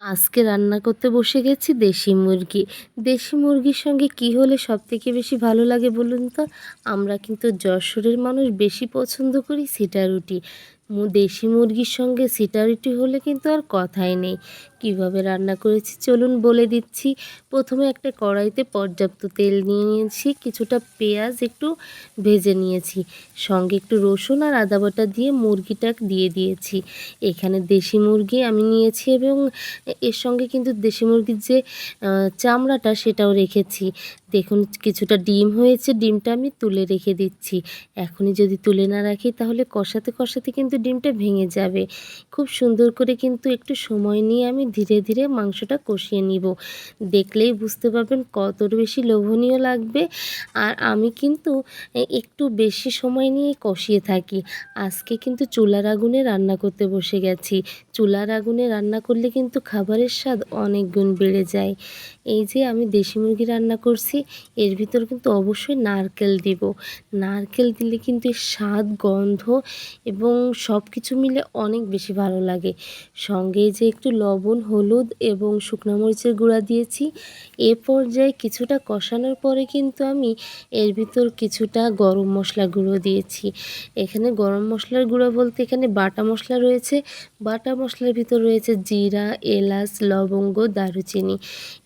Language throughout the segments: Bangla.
আজকে রান্না করতে বসে গেছি দেশি মুরগি। দেশি মুরগির সঙ্গে কী হলে সবথেকে বেশি ভালো লাগে বলুন তো? আমরা কিন্তু যশোরের মানুষ বেশি পছন্দ করি সিটা রুটি। দেশি মুরগির সঙ্গে সিটা রুটি হলে কিন্তু আর কথাই নেই। কীভাবে রান্না করেছি চলুন বলে দিচ্ছি। প্রথমে একটা কড়াইতে পর্যাপ্ত তেল নিয়ে নিয়েছি, কিছুটা পেঁয়াজ একটু ভেজে নিয়েছি, সঙ্গে একটু রসুন আর আদা বাটা দিয়ে মুরগিটা দিয়ে দিয়েছি। এখানে দেশি মুরগি আমি নিয়েছি এবং এর সঙ্গে কিন্তু দেশি মুরগির যে চামড়াটা সেটাও রেখেছি। দেখুন কিছুটা ডিম হয়েছে, ডিমটা আমি তুলে রেখে দিচ্ছি। এখনই যদি তুলে না রাখি তাহলে কষাতে কষাতে কিন্তু ডিমটা ভেঙে যাবে। খুব সুন্দর করে কিন্তু একটু সময় নিয়ে আমি ধীরে ধীরে মাংসটা কষিয়ে নিব। দেখলেই বুঝতে পারবেন কতটা বেশি লোভনীয় লাগবে। আর আমি কিন্তু একটু বেশি সময় নিয়ে কষিয়ে থাকি। আজকে কিন্তু চুলার আগুনে রান্না করতে বসে গেছি। চুলার আগুনে রান্না করলে কিন্তু খাবারের স্বাদ অনেক গুণ বেড়ে যায়। এই যে আমি দেশি মুরগি রান্না করছি, এর ভিতর কিন্তু অবশ্যই নারকেল দিব। নারকেল দিলে কিন্তু এর স্বাদ, গন্ধ এবং সব কিছু মিলে অনেক বেশি ভালো লাগে। সঙ্গে যে একটু লবণ, হলুদ এবং শুকনো মরিচের গুঁড়া দিয়েছি। এ পর্যায়ে কিছুটা কষানোর পরে কিন্তু আমি এর ভিতর কিছুটা গরম মশলা গুঁড়ো দিয়েছি। এখানে গরম মশলার গুঁড়ো বলতে এখানে বাটা মশলা রয়েছে। বাটা মশলার ভিতর রয়েছে জিরা, এলাচ, লবঙ্গ, দারুচিনি।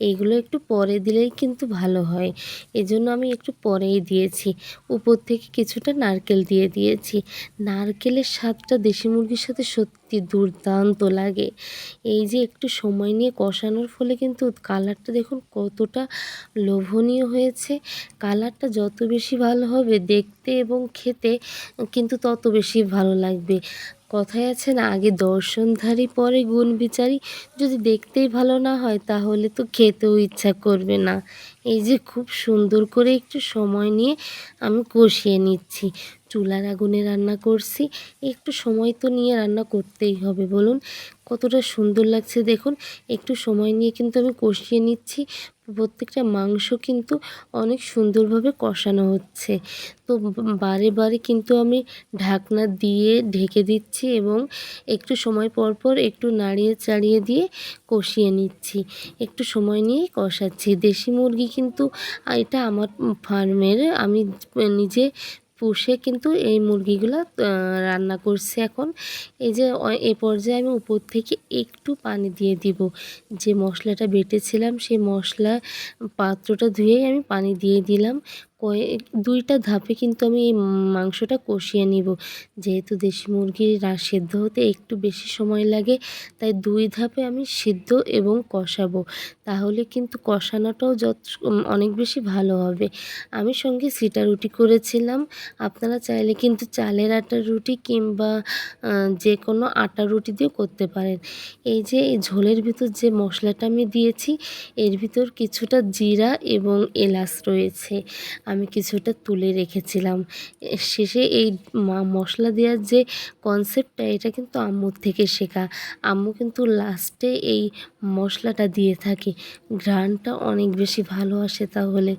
এইগুলো একটু পরে দিলেই কিন্তু ভালো হয়। এজন্য আমি একটু পরেই দিয়েছি। উপর থেকে কিছুটা নারকেল দিয়ে দিয়েছি। নারকেলের স্বাদটা দেশি মুরগির সাথে সত্যি দুর্দান্ত লাগে। এই যে একটু সময় নিয়ে কষানোর ফলে কিন্তু কালারটা দেখুন কতটা লোভনীয় হয়েছে। কালারটা যত বেশি ভালো হবে দেখতে এবং খেতে কিন্তু তত বেশি ভালো লাগবে। কথায় আছে না, আগে দর্শনধারী পরে গুণ বিচারী। যদি দেখতেই ভালো না হয় তাহলে তো খেতেও ইচ্ছা করবে না। এই যে খুব সুন্দর করে একটু সময় নিয়ে আমি কষিয়ে নিচ্ছি। চুলার আগুনে রান্না করছি, একটু সময় তো নিয়ে রান্না করতেই হবে বলুন। কতটা সুন্দর লাগছে দেখুন। একটু সময় নিয়ে কিন্তু আমি কষিয়ে নিচ্ছি। প্রত্যেকটা মাংস কিন্তু অনেক সুন্দরভাবে কষানো হচ্ছে। তো বারে বারে কিন্তু আমি ঢাকনা দিয়ে ঢেকে দিচ্ছি এবং একটু সময় পর পর একটু নাড়িয়ে চাড়িয়ে দিয়ে কষিয়ে নিচ্ছি। একটু সময় নিয়েই কষাচ্ছি। দেশি মুরগি কিন্তু এটা আমার ফার্মের, আমি নিজে পুষে কিন্তু এই মুরগিগুলা রান্না করছি এখন। এই যে এ পর্যায়ে আমি উপর থেকে একটু পানি দিয়ে দিব। যে মশলাটা বেটেছিলাম সেই মশলা পাত্রটা ধুয়েই আমি পানি দিয়ে দিলাম। কয়েক ২ টা ধাপে কিন্তু আমি এই মাংসটা কষিয়ে নিব। যেহেতু দেশি মুরগির সেদ্ধ হতে একটু বেশি সময় লাগে, তাই ২ ধাপে আমি সিদ্ধ এবং কষাবো। তাহলে কিন্তু কষানোটাও অনেক বেশি ভালো হবে। আমি সঙ্গে সিটা রুটি করেছিলাম। আপনারা চাইলে কিন্তু চালের আটার রুটি কিংবা যেকোনো আটার রুটি দিয়েও করতে পারেন। এই যে এই ঝোলের ভিতর যে মশলাটা আমি দিয়েছি, এর ভিতর কিছুটা জিরা এবং এলাচ রয়েছে। আমি কিছুটা তুলে রেখেছিলাম। শেষে এই মশলা দেওয়ার যে কনসেপ্টটা, এটা কিন্তু আম্মুর থেকে শেখা। আম্মু কিন্তু লাস্টে এই মশলাটা দিয়ে থাকে। ঘ্রাণটা অনেক বেশি ভালো আসে তাহলে।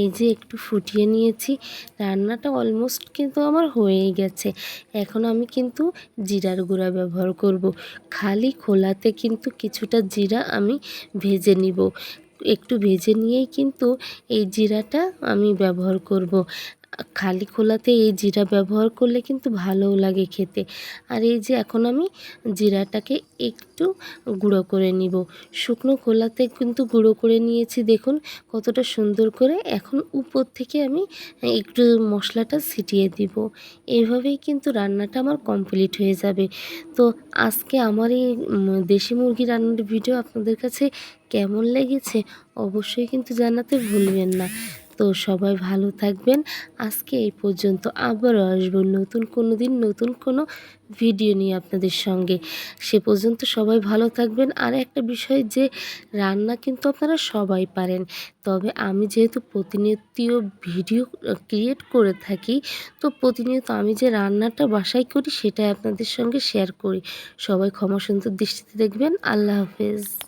এই যে একটু ফুটিয়ে নিয়েছি। রান্নাটা অলমোস্ট কিন্তু আমার হয়েই গেছে। এখন আমি কিন্তু জিরার গুঁড়া ব্যবহার করব। খালি খোলাতে কিন্তু কিছুটা জিরা আমি ভেজে নিব। একটু ভেজে নিয়েই কিন্তু এই জিরাটা আমি ব্যবহার করব। খালি খোলাতে এই জিরা ব্যবহার করলে কিন্তু ভালোও লাগে খেতে। আর এই যে এখন আমি জিরাটাকে একটু গুঁড়ো করে নিব। শুকনো খোলাতে কিন্তু গুঁড়ো করে নিয়েছি দেখুন কতটা সুন্দর করে। এখন উপর থেকে আমি একটু মশলাটা ছিটিয়ে দিব। এইভাবেই কিন্তু রান্নাটা আমার কমপ্লিট হয়ে যাবে। তো আজকে আমার এই দেশি মুরগি রান্নার ভিডিও আপনাদের কাছে কেমন লেগেছে অবশ্যই কিন্তু জানাতে ভুলবেন না। তো সবাই ভালো থাকবেন। আজকে এই পর্যন্ত। আবারও আসবো নতুন কোনো দিন নতুন কোনো ভিডিও নিয়ে আপনাদের সঙ্গে। সে পর্যন্ত সবাই ভালো থাকবেন। আর একটা বিষয় যে রান্না কিন্তু আপনারা সবাই পারেন। তবে আমি যেহেতু প্রতিনিয়তীয় ভিডিও ক্রিয়েট করে থাকি, তো প্রতিনিয়ত আমি যে রান্নাটা বাসায় করি সেটাই আপনাদের সঙ্গে শেয়ার করি। সবাই ক্ষমা সুন্দর দৃষ্টিতে দেখবেন। আল্লাহ হাফেজ।